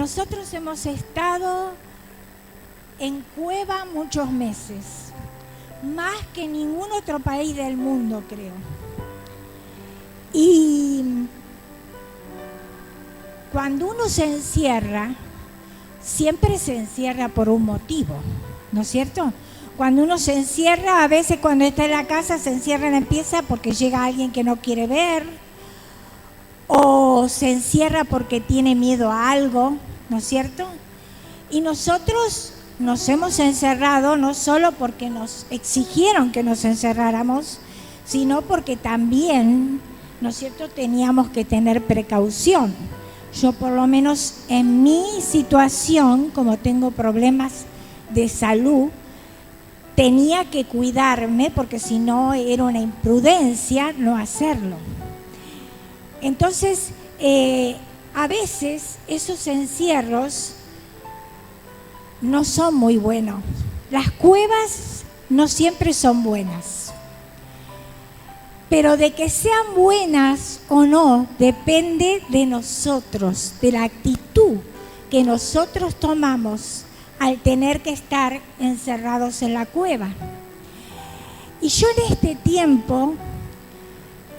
Nosotros hemos estado en cueva muchos meses, más que ningún otro país del mundo, creo. Y cuando uno se encierra, siempre se encierra por un motivo, ¿no es cierto? Cuando uno se encierra, a veces cuando está en la casa se encierra en la pieza porque llega alguien que no quiere ver, o se encierra porque tiene miedo a algo, ¿no es cierto? Y nosotros nos hemos encerrado no solo porque nos exigieron que nos encerráramos, sino porque también, ¿no es cierto?, teníamos que tener precaución. Yo por lo menos en mi situación, como tengo problemas de salud, tenía que cuidarme porque si no era una imprudencia no hacerlo. Entonces, a veces esos encierros no son muy buenos. Las cuevas no siempre son buenas. Pero de que sean buenas o no depende de nosotros, de la actitud que nosotros tomamos al tener que estar encerrados en la cueva. Y yo en este tiempo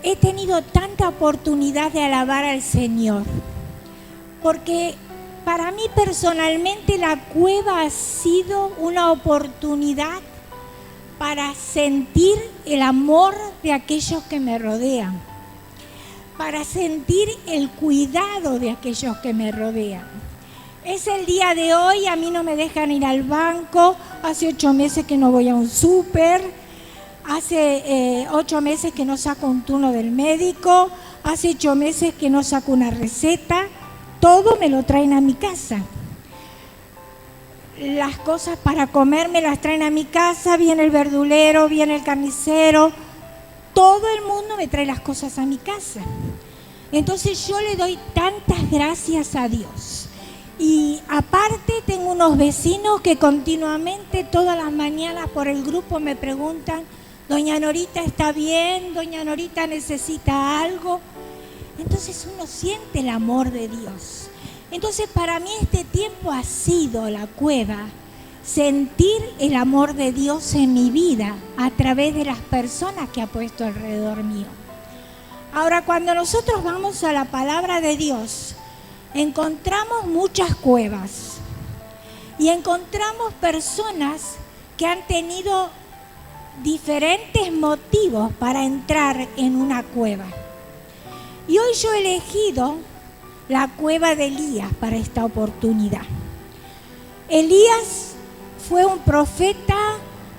he tenido tanta oportunidad de alabar al Señor, porque para mí personalmente la cueva ha sido una oportunidad para sentir el amor de aquellos que me rodean, para sentir el cuidado de aquellos que me rodean. Es el día de hoy, a mí no me dejan ir al banco, hace 8 meses que no voy a un súper, hace 8 meses que no saco un turno del médico, hace 8 meses que no saco una receta, todo me lo traen a mi casa. Las cosas para comer me las traen a mi casa, viene el verdulero, viene el carnicero, todo el mundo me trae las cosas a mi casa. Entonces yo le doy tantas gracias a Dios. Y aparte tengo unos vecinos que continuamente todas las mañanas por el grupo me preguntan: doña Norita está bien, doña Norita necesita algo. Entonces uno siente el amor de Dios. Entonces para mí este tiempo ha sido la cueva, sentir el amor de Dios en mi vida a través de las personas que ha puesto alrededor mío. Ahora, cuando nosotros vamos a la palabra de Dios, encontramos muchas cuevas y encontramos personas que han tenido diferentes motivos para entrar en una cueva. Y hoy yo he elegido la cueva de Elías para esta oportunidad. Elías fue un profeta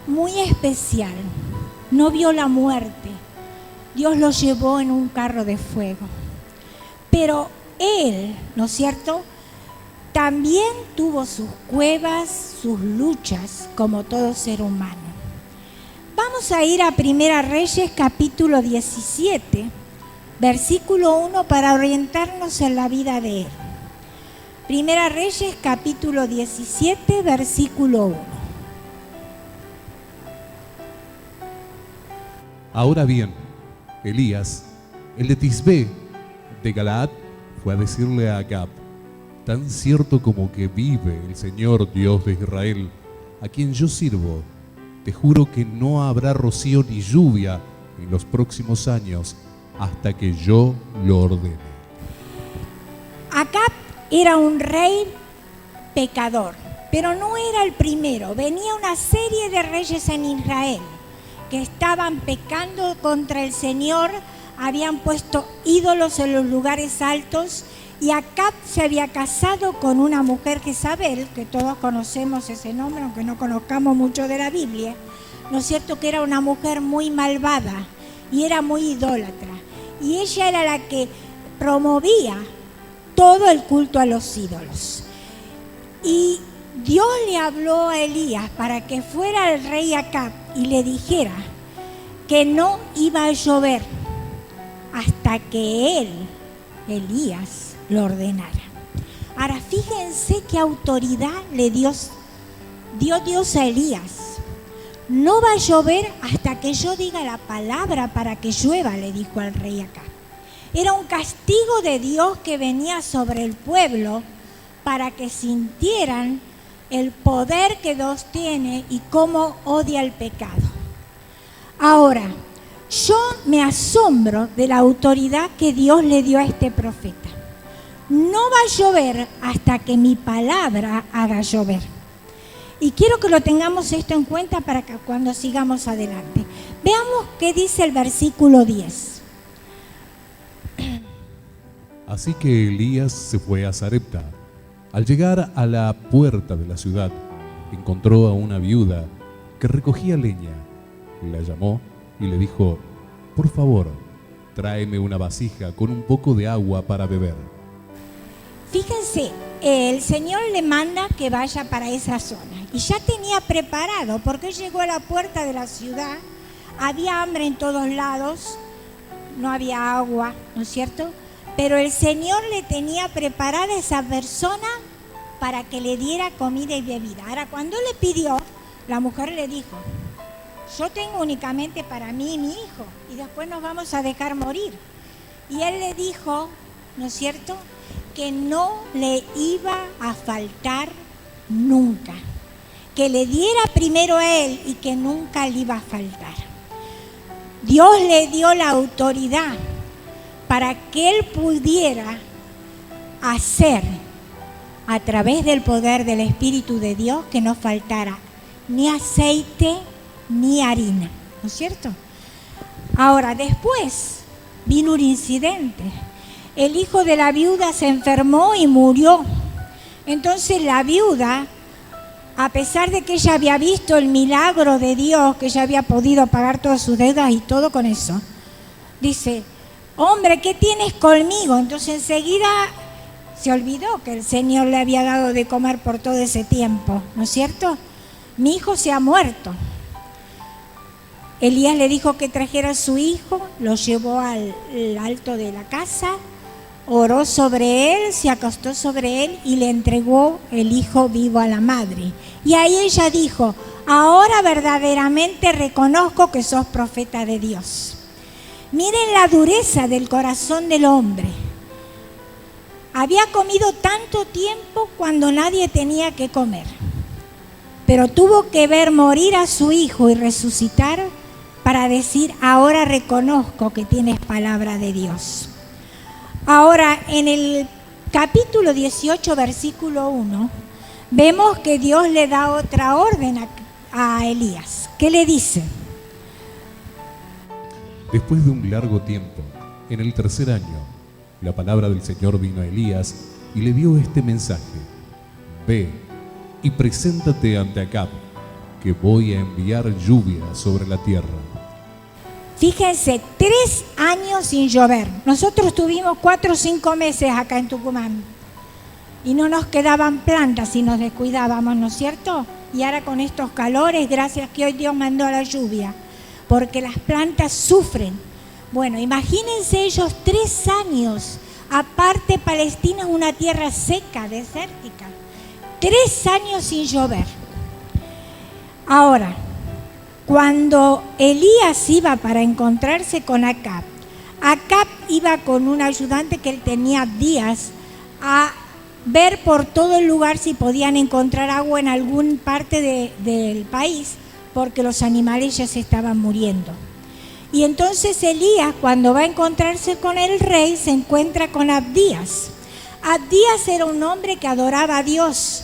muy especial, no vio la muerte, Dios lo llevó en un carro de fuego. Pero él, ¿no es cierto?, también tuvo sus cuevas, sus luchas, como todo ser humano. Vamos a ir a Primera Reyes, capítulo 17, versículo 1, para orientarnos en la vida de él. Primera Reyes, capítulo 17, versículo 1. Ahora bien, Elías, el de Tisbé, de Galaad, fue a decirle a Acab: tan cierto como que vive el Señor Dios de Israel, a quien yo sirvo, te juro que no habrá rocío ni lluvia en los próximos años hasta que yo lo ordene. Acab era un rey pecador, pero no era el primero. Venía una serie de reyes en Israel que estaban pecando contra el Señor, habían puesto ídolos en los lugares altos, y Acab se había casado con una mujer, Jezabel, que todos conocemos ese nombre, aunque no conozcamos mucho de la Biblia, ¿no es cierto?, que era una mujer muy malvada y era muy idólatra. Y ella era la que promovía todo el culto a los ídolos. Y Dios le habló a Elías para que fuera al rey Acab y le dijera que no iba a llover hasta que él, Elías, lo ordenara. Ahora, fíjense qué autoridad le dio Dios a Elías. No va a llover hasta que yo diga la palabra para que llueva, le dijo al rey Acab. Era un castigo de Dios que venía sobre el pueblo para que sintieran el poder que Dios tiene y cómo odia el pecado. Ahora, yo me asombro de la autoridad que Dios le dio a este profeta. No va a llover hasta que mi palabra haga llover. Y quiero que lo tengamos esto en cuenta para que cuando sigamos adelante. Veamos qué dice el versículo 10. Así que Elías se fue a Sarepta. Al llegar a la puerta de la ciudad, encontró a una viuda que recogía leña. La llamó y le dijo: por favor, tráeme una vasija con un poco de agua para beber. Fíjense, el Señor le manda que vaya para esa zona. Y ya tenía preparado, porque llegó a la puerta de la ciudad, había hambre en todos lados, no había agua, ¿no es cierto? Pero el Señor le tenía preparada a esa persona para que le diera comida y bebida. Ahora, cuando le pidió, la mujer le dijo: yo tengo únicamente para mí y mi hijo, y después nos vamos a dejar morir. Y él le dijo, ¿no es cierto?, que no le iba a faltar nunca, que le diera primero a él y que nunca le iba a faltar. Dios le dio la autoridad para que él pudiera hacer, a través del poder del Espíritu de Dios, que no faltara ni aceite ni harina, ¿no es cierto? Ahora, después vino un incidente. El hijo de la viuda se enfermó y murió. Entonces la viuda, a pesar de que ella había visto el milagro de Dios, que ella había podido pagar todas sus deudas y todo con eso, dice: hombre, ¿qué tienes conmigo? Entonces enseguida se olvidó que el Señor le había dado de comer por todo ese tiempo, ¿no es cierto? Mi hijo se ha muerto. Elías le dijo que trajera a su hijo, lo llevó al alto de la casa, oró sobre él, se acostó sobre él y le entregó el hijo vivo a la madre. Y ahí ella dijo: ahora verdaderamente reconozco que sos profeta de Dios. Miren la dureza del corazón del hombre. Había comido tanto tiempo cuando nadie tenía que comer, pero tuvo que ver morir a su hijo y resucitar para decir: ahora reconozco que tienes palabra de Dios. Ahora, en el capítulo 18, versículo 1, vemos que Dios le da otra orden a Elías. ¿Qué le dice? Después de un largo tiempo, en el tercer año, la palabra del Señor vino a Elías y le dio este mensaje: ve y preséntate ante Acab, que voy a enviar lluvia sobre la tierra. Fíjense, 3 años sin llover. Nosotros tuvimos 4 o 5 meses acá en Tucumán y no nos quedaban plantas si nos descuidábamos, ¿no es cierto? Y ahora con estos calores, gracias que hoy Dios mandó la lluvia, porque las plantas sufren. Bueno, imagínense ellos 3 años. Aparte, Palestina es una tierra seca, desértica. 3 años sin llover. Ahora, cuando Elías iba para encontrarse con Acab, Acab iba con un ayudante que él tenía días a ver por todo el lugar si podían encontrar agua en alguna parte del país, porque los animales ya se estaban muriendo. Y entonces Elías, cuando va a encontrarse con el rey, se encuentra con Abdías. Abdías era un hombre que adoraba a Dios.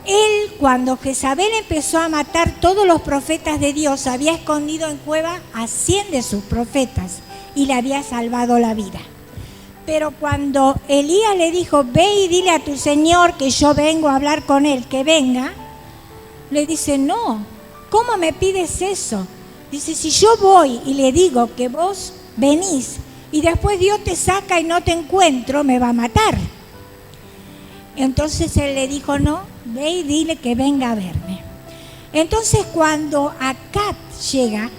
Él, cuando Jezabel empezó a matar todos los profetas de Dios, había escondido en cueva a 100 de sus profetas y le había salvado la vida. Pero cuando Elías le dijo: ve y dile a tu señor que yo vengo a hablar con él, que venga, le dice: no, ¿cómo me pides eso? Dice: si yo voy y le digo que vos venís y después Dios te saca y no te encuentro, me va a matar. Entonces él le dijo: no, ve y dile que venga a verme. Entonces cuando Acab llega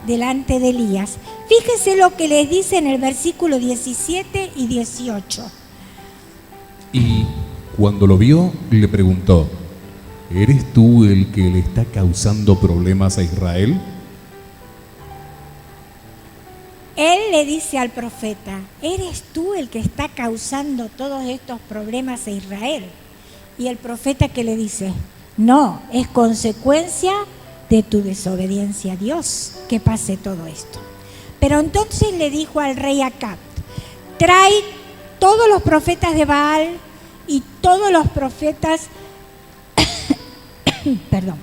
delante de Elías, fíjese lo que les dice en el versículo 17 y 18. Y cuando lo vio, le preguntó: ¿eres tú el que le está causando problemas a Israel? Él le dice al profeta: ¿eres tú el que está causando todos estos problemas a Israel? Y el profeta que le dice, no, es consecuencia de tu desobediencia a Dios que pase todo esto. Pero entonces le dijo al rey Acab, trae todos los profetas de Baal y todos los profetas, perdón,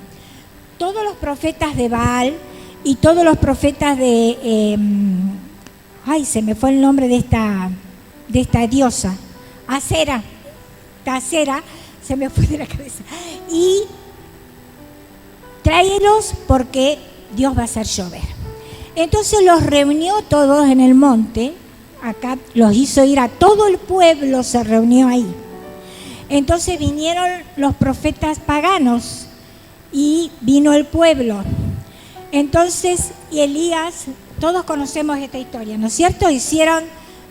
todos los profetas de Baal y todos los profetas de, se me fue el nombre de esta diosa, Acera, se me fue de la cabeza, y tráelos porque Dios va a hacer llover. Entonces los reunió todos en el monte, acá los hizo ir a todo el pueblo, se reunió ahí. Entonces vinieron los profetas paganos y vino el pueblo. Entonces Elías, todos conocemos esta historia, ¿no es cierto? Hicieron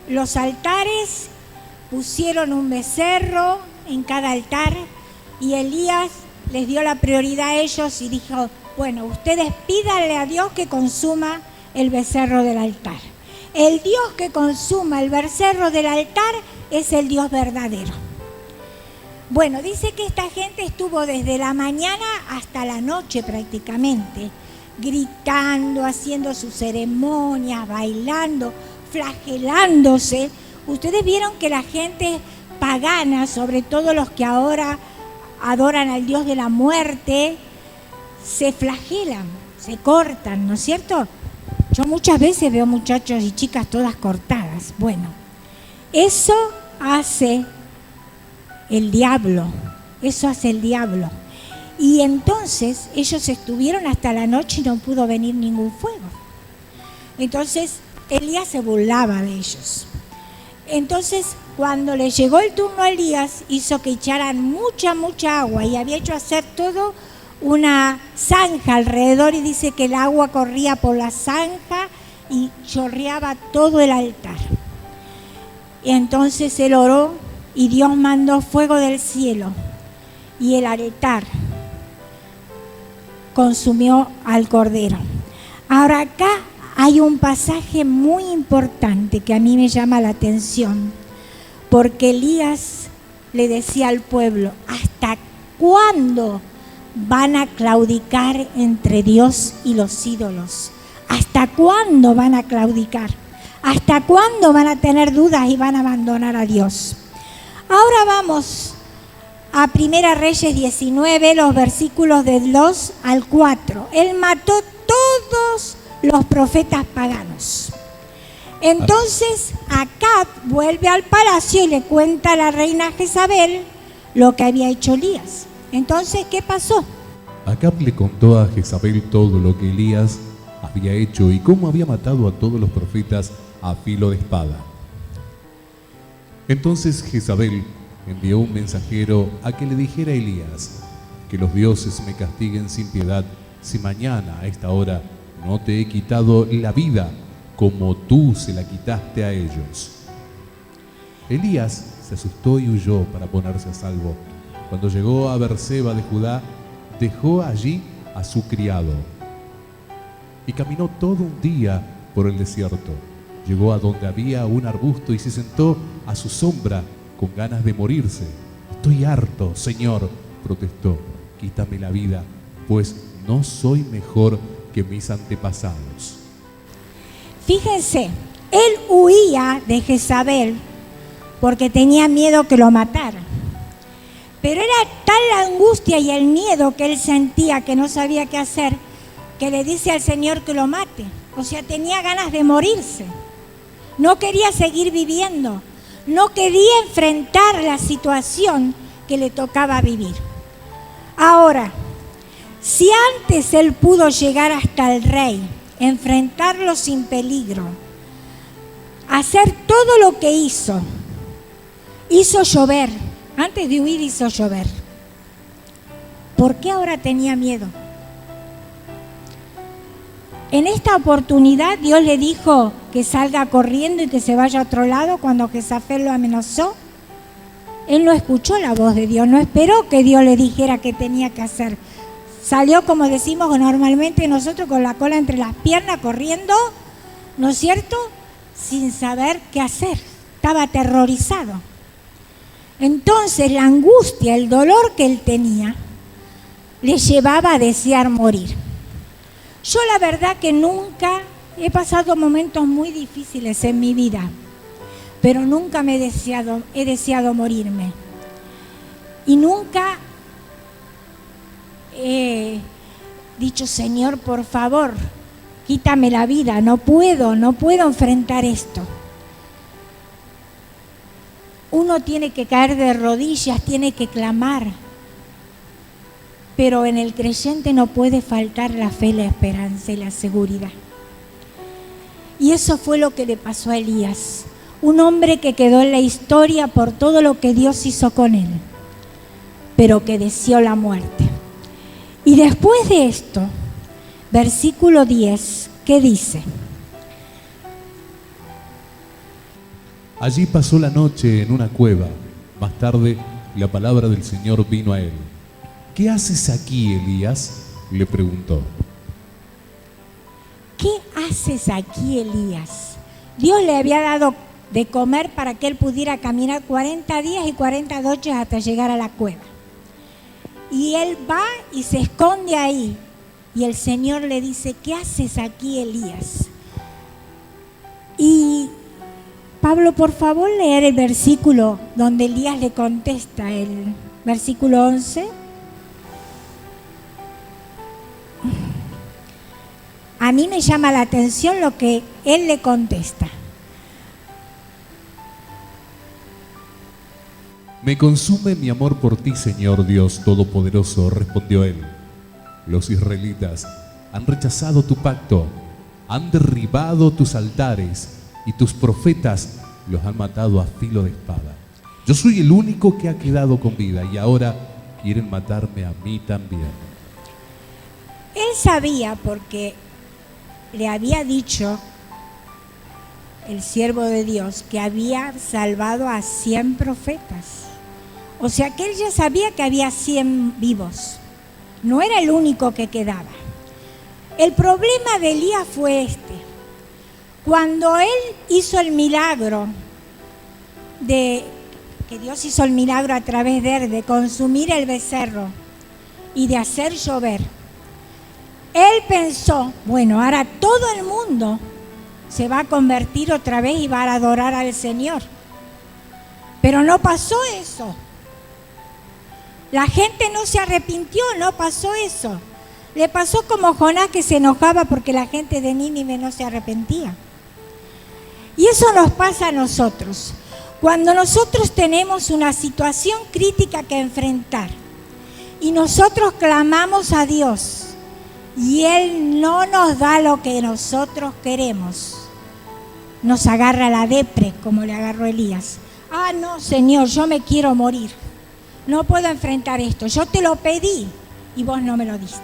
los altares, pusieron un becerro en cada altar y Elías les dio la prioridad a ellos y dijo, bueno, ustedes pídanle a Dios que consuma el becerro del altar. El Dios que consuma el becerro del altar es el Dios verdadero. Bueno, dice que esta gente estuvo desde la mañana hasta la noche prácticamente, gritando, haciendo sus ceremonias, bailando, flagelándose. Ustedes vieron que la gente pagana, sobre todo los que ahora adoran al Dios de la muerte, se flagelan, se cortan, ¿no es cierto? Yo muchas veces veo muchachos y chicas todas cortadas. Bueno, eso hace el diablo, Y entonces ellos estuvieron hasta la noche y no pudo venir ningún fuego. Entonces Elías se burlaba de ellos. Entonces cuando le llegó el turno a Elías, hizo que echaran mucha agua y había hecho hacer todo una zanja alrededor y dice que el agua corría por la zanja y chorreaba todo el altar. Y entonces él oró y Dios mandó fuego del cielo y el altar consumió al cordero. Ahora acá hay un pasaje muy importante que a mí me llama la atención, porque Elías le decía al pueblo, ¿hasta cuándo van a claudicar entre Dios y los ídolos? ¿Hasta cuándo van a claudicar? ¿Hasta cuándo van a tener dudas y van a abandonar a Dios? Ahora vamos a 1 Reyes 19, los versículos del 2 al 4. Él mató todos los profetas paganos. Entonces Acab vuelve al palacio y le cuenta a la reina Jezabel lo que había hecho Elías. Entonces, ¿qué pasó? Acab le contó a Jezabel todo lo que Elías había hecho y cómo había matado a todos los profetas a filo de espada. Entonces Jezabel envió un mensajero a que le dijera a Elías, que los dioses me castiguen sin piedad si mañana a esta hora no te he quitado la vida como tú se la quitaste a ellos. Elías se asustó y huyó para ponerse a salvo. Cuando llegó a Berseba de Judá, dejó allí a su criado y caminó todo un día por el desierto. Llegó a donde había un arbusto y se sentó a su sombra con ganas de morirse. Estoy harto, Señor, protestó. Quítame la vida, pues no soy mejor que mis antepasados. Fíjense, él huía de Jezabel porque tenía miedo que lo mataran. Pero era tal la angustia y el miedo que él sentía que no sabía qué hacer, que le dice al Señor que lo mate. O sea, tenía ganas de morirse. No quería seguir viviendo. No quería enfrentar la situación que le tocaba vivir. Ahora, si antes él pudo llegar hasta el rey, enfrentarlo sin peligro, hacer todo lo que hizo llover, antes de huir hizo llover. ¿Por qué ahora tenía miedo? En esta oportunidad Dios le dijo que salga corriendo y que se vaya a otro lado cuando Jezabel lo amenazó. Él no escuchó la voz de Dios, no esperó que Dios le dijera qué tenía que hacer. Salió, como decimos normalmente nosotros, con la cola entre las piernas, corriendo, ¿no es cierto?, sin saber qué hacer. Estaba aterrorizado. Entonces la angustia, el dolor que él tenía, le llevaba a desear morir. Yo la verdad que nunca he pasado momentos muy difíciles en mi vida, pero nunca he deseado morirme. Y nunca he dicho, Señor, por favor, quítame la vida, no puedo enfrentar esto. Uno tiene que caer de rodillas, tiene que clamar, pero en el creyente no puede faltar la fe, la esperanza y la seguridad. Y eso fue lo que le pasó a Elías, un hombre que quedó en la historia por todo lo que Dios hizo con él, pero que deseó la muerte. Y después de esto, versículo 10, ¿qué dice? Allí pasó la noche en una cueva. Más tarde, la palabra del Señor vino a él. ¿Qué haces aquí, Elías?, le preguntó. ¿Qué haces aquí, Elías? Dios le había dado de comer para que él pudiera caminar 40 días y 40 noches hasta llegar a la cueva. Y él va y se esconde ahí. Y el Señor le dice, ¿qué haces aquí, Elías? Y Pablo, por favor, leer el versículo donde Elías le contesta, el versículo 11. A mí me llama la atención lo que él le contesta. Me consume mi amor por ti, Señor Dios Todopoderoso, respondió él. Los israelitas han rechazado tu pacto, han derribado tus altares y tus profetas los han matado a filo de espada. Yo soy el único que ha quedado con vida y ahora quieren matarme a mí también. Él sabía porque le había dicho el siervo de Dios que había salvado a 100 profetas. O sea que él ya sabía que había 100 vivos. No era el único que quedaba. El problema de Elías fue este. Cuando él hizo el milagro que Dios hizo el milagro a través de él, de consumir el becerro y de hacer llover, él pensó, bueno, ahora todo el mundo se va a convertir otra vez y va a adorar al Señor. Pero no pasó eso. La gente no se arrepintió, no pasó eso. Le pasó como Jonás, que se enojaba porque la gente de Nínive no se arrepentía. Y eso nos pasa a nosotros. Cuando nosotros tenemos una situación crítica que enfrentar y nosotros clamamos a Dios y Él no nos da lo que nosotros queremos, nos agarra la depre, como le agarró Elías. Ah, no, Señor, yo me quiero morir. No puedo enfrentar esto. Yo te lo pedí y vos no me lo diste.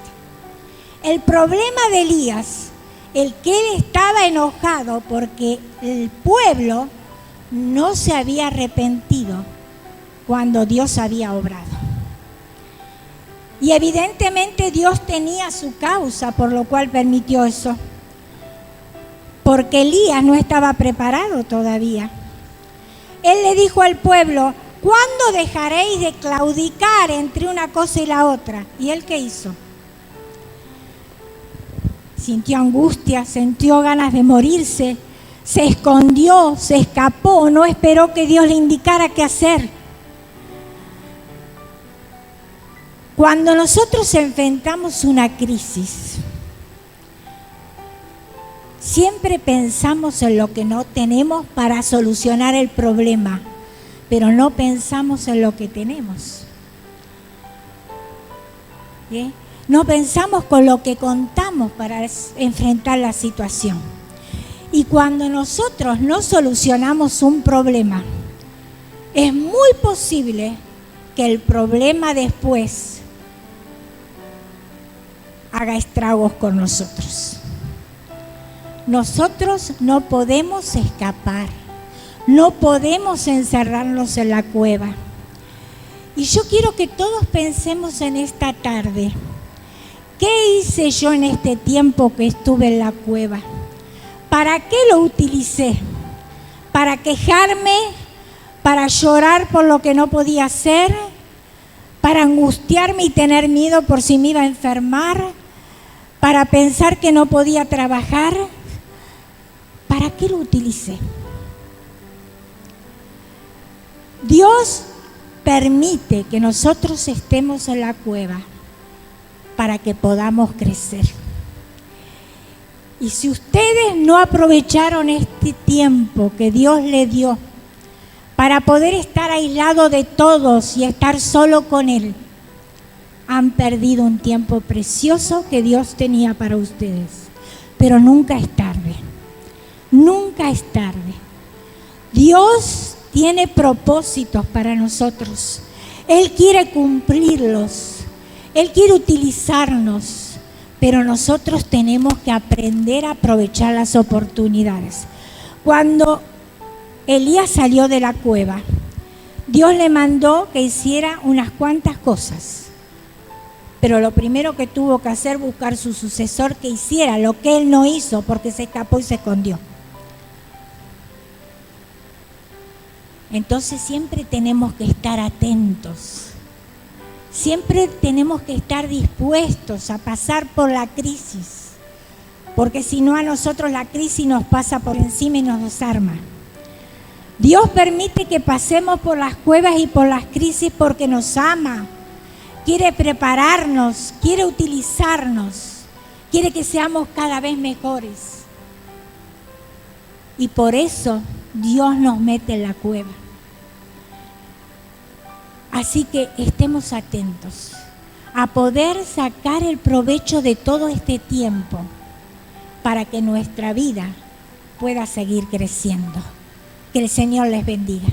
El problema de Elías, el que él estaba enojado porque el pueblo no se había arrepentido cuando Dios había obrado. Y evidentemente Dios tenía su causa por lo cual permitió eso. Porque Elías no estaba preparado todavía. Él le dijo al pueblo, ¿cuándo dejaréis de claudicar entre una cosa y la otra? ¿Y él qué hizo? Sintió angustia, sintió ganas de morirse, se escondió, se escapó, no esperó que Dios le indicara qué hacer. Cuando nosotros enfrentamos una crisis, siempre pensamos en lo que no tenemos para solucionar el problema, pero no pensamos en lo que tenemos. ¿Sí? No pensamos con lo que contamos para enfrentar la situación. Y cuando nosotros no solucionamos un problema, es muy posible que el problema después haga estragos con nosotros. Nosotros no podemos escapar, no podemos encerrarnos en la cueva. Y yo quiero que todos pensemos en esta tarde, ¿qué hice yo en este tiempo que estuve en la cueva? ¿Para qué lo utilicé? ¿Para quejarme? para llorar por lo que no podía hacer, para angustiarme y tener miedo por si me iba a enfermar, para pensar que no podía trabajar. ¿Para qué lo utilicé? Dios permite que nosotros estemos en la cueva para que podamos crecer. Y si ustedes no aprovecharon este tiempo que Dios le dio para poder estar aislado de todos y estar solo con Él, han perdido un tiempo precioso que Dios tenía para ustedes. Pero nunca es tarde, nunca es tarde. Dios tiene propósitos para nosotros. Él quiere cumplirlos, Él quiere utilizarnos, pero nosotros tenemos que aprender a aprovechar las oportunidades. Cuando Elías salió de la cueva, Dios le mandó que hiciera unas cuantas cosas, pero lo primero que tuvo que hacer, buscar su sucesor que hiciera lo que él no hizo, porque se escapó y se escondió. Entonces siempre tenemos que estar atentos, siempre tenemos que estar dispuestos a pasar por la crisis, porque si no, a nosotros la crisis nos pasa por encima y nos desarma. Dios permite que pasemos por las cuevas y por las crisis porque nos ama, quiere prepararnos, quiere utilizarnos, quiere que seamos cada vez mejores. Y por eso Dios nos mete en la cueva. Así que estemos atentos a poder sacar el provecho de todo este tiempo para que nuestra vida pueda seguir creciendo. Que el Señor les bendiga.